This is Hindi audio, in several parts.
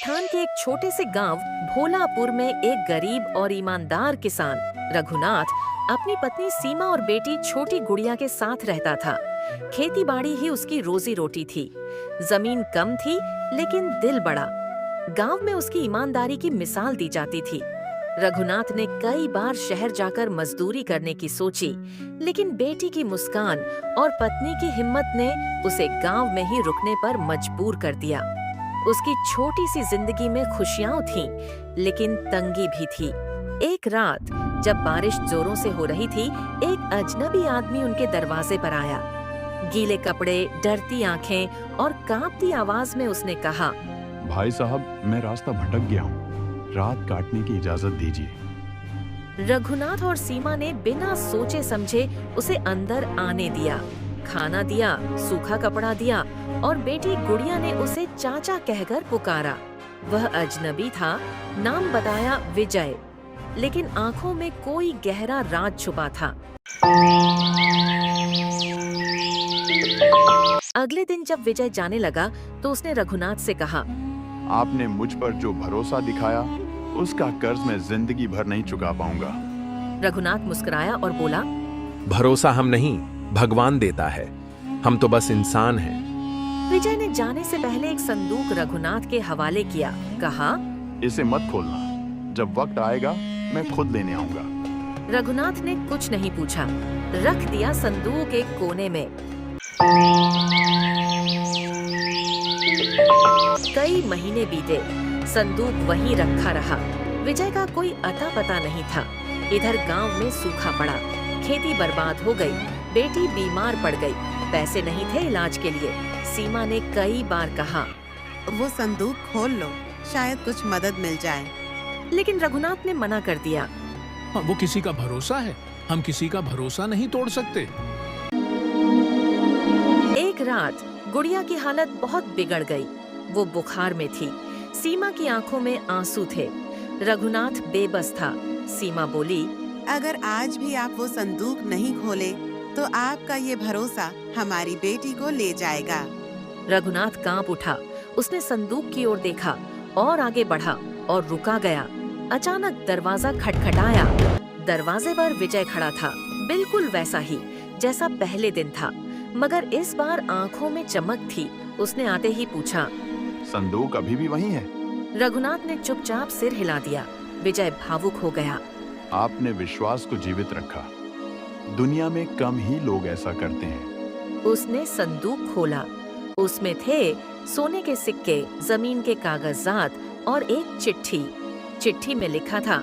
राजस्थान के एक छोटे से गांव भोलापुर में एक गरीब और ईमानदार किसान रघुनाथ अपनी पत्नी सीमा और बेटी छोटी गुड़िया के साथ रहता था। खेती बाड़ी ही उसकी रोजी रोटी थी। जमीन कम थी लेकिन दिल बड़ा। गांव में उसकी ईमानदारी की मिसाल दी जाती थी। रघुनाथ ने कई बार शहर जाकर मजदूरी करने की सोची, लेकिन बेटी की मुस्कान और पत्नी की हिम्मत ने उसे गांव में ही रुकने पर मजबूर कर दिया। उसकी छोटी सी जिंदगी में खुशियां थीं, लेकिन तंगी भी थी। एक रात जब बारिश जोरों से हो रही थी, एक अजनबी आदमी उनके दरवाजे पर आया। गीले कपड़े, डरती आंखें और कांपती आवाज में उसने कहा, भाई साहब, मैं रास्ता भटक गया हूँ, रात काटने की इजाजत दीजिए। रघुनाथ और सीमा ने बिना सोचे समझे उसे अंदर आने दिया। खाना दिया, सूखा कपड़ा दिया और बेटी गुड़िया ने उसे चाचा कहकर पुकारा। वह अजनबी था, नाम बताया विजय, लेकिन आंखों में कोई गहरा राज छुपा था। अगले दिन जब विजय जाने लगा तो उसने रघुनाथ से कहा, आपने मुझ पर जो भरोसा दिखाया, उसका कर्ज मैं जिंदगी भर नहीं चुका पाऊंगा। रघुनाथ मुस्कुराया और बोला, भरोसा हम नहीं, भगवान देता है, हम तो बस इंसान हैं। विजय ने जाने से पहले एक संदूक रघुनाथ के हवाले किया। कहा, इसे मत खोलना, जब वक्त आएगा मैं खुद लेने आऊंगा। रघुनाथ ने कुछ नहीं पूछा, रख दिया संदूक एक कोने में। कई महीने बीते, संदूक वहीं रखा रहा। विजय का कोई अता पता नहीं था। इधर गांव में सूखा पड़ा, खेती बर्बाद हो गई, बेटी बीमार पड़ गई, पैसे नहीं थे इलाज के लिए। सीमा ने कई बार कहा, वो संदूक खोल लो, शायद कुछ मदद मिल जाए। लेकिन रघुनाथ ने मना कर दिया। वो किसी का भरोसा है, हम किसी का भरोसा नहीं तोड़ सकते। एक रात गुड़िया की हालत बहुत बिगड़ गई। वो बुखार में थी। सीमा की आंखों में आंसू थे। रघुनाथ बेबस था। सीमा बोली, अगर आज भी आप वो संदूक नहीं खोले तो आपका ये भरोसा हमारी बेटी को ले जाएगा। रघुनाथ कांप उठा। उसने संदूक की ओर देखा और आगे बढ़ा और रुका गया। अचानक दरवाजा खटखटाया। दरवाजे पर विजय खड़ा था, बिल्कुल वैसा ही जैसा पहले दिन था, मगर इस बार आंखों में चमक थी। उसने आते ही पूछा, संदूक अभी भी वहीं है? रघुनाथ ने चुपचाप सिर हिला दिया। विजय भावुक हो गया। आपने विश्वास को जीवित रखा। दुनिया में कम ही लोग ऐसा करते हैं। उसने संदूक खोला। उसमें थे सोने के सिक्के, जमीन के कागजात और एक चिट्ठी। चिट्ठी में लिखा था,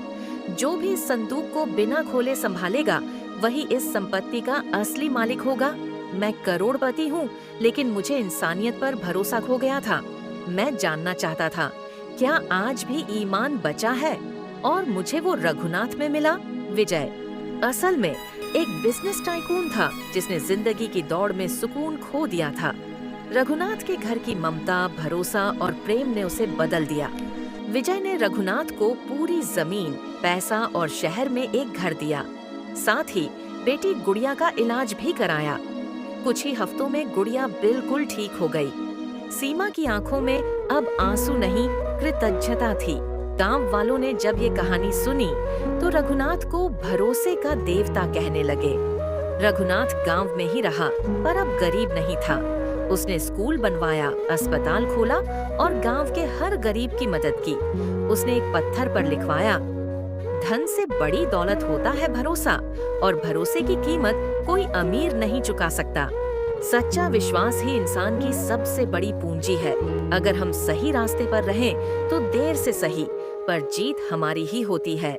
जो भी इस संदूक को बिना खोले संभालेगा, वही इस संपत्ति का असली मालिक होगा। मैं करोड़पति हूँ, लेकिन मुझे इंसानियत पर भरोसा खो गया था। मैं जानना चाहता था, क्या आज भी ईमान बचा है? और मुझे वो रघुनाथ में मिला। विजय असल में एक बिजनेस टाइकून था, जिसने जिंदगी की दौड़ में सुकून खो दिया था। रघुनाथ के घर की ममता, भरोसा और प्रेम ने उसे बदल दिया। विजय ने रघुनाथ को पूरी जमीन, पैसा और शहर में एक घर दिया। साथ ही बेटी गुड़िया का इलाज भी कराया। कुछ ही हफ्तों में गुड़िया बिल्कुल ठीक हो गई। सीमा की आंखों में अब आंसू नहीं, कृतज्ञता थी। गांव वालों ने जब ये कहानी सुनी तो रघुनाथ को भरोसे का देवता कहने लगे। रघुनाथ गांव में ही रहा, पर अब गरीब नहीं था। उसने स्कूल बनवाया, अस्पताल खोला और गांव के हर गरीब की मदद की। उसने एक पत्थर पर लिखवाया, धन से बड़ी दौलत होता है भरोसा, और भरोसे की कीमत कोई अमीर नहीं चुका सकता। सच्चा विश्वास ही इंसान की सबसे बड़ी पूंजी है। अगर हम सही रास्ते पर रहें तो देर से सही, पर जीत हमारी ही होती है।